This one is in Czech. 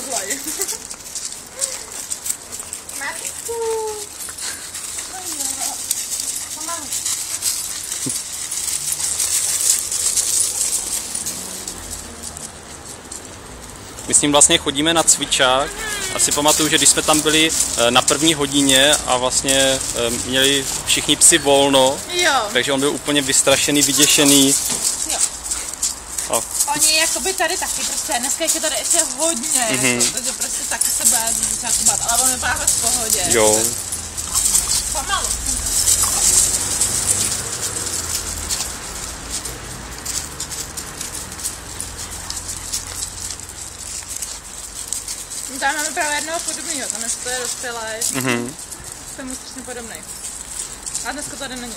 kozlej. Matku. Pomalu. My s ním vlastně chodíme na cvičák. Asi pamatuju, že když jsme tam byli na první hodině a vlastně měli všichni psi volno, jo. Takže on byl úplně vystrašený, vyděšený. Jo. A... Oni jakoby tady taky prostě, dneska je tady ještě hodně, jako, takže prostě taky se bude začátku bát, ale on vypadá v pohodě. Jo. Pomalu. Tam máme právě jednoho podobného, tam je dospělý. Jsem mu strašně podobný. A dneska tady není.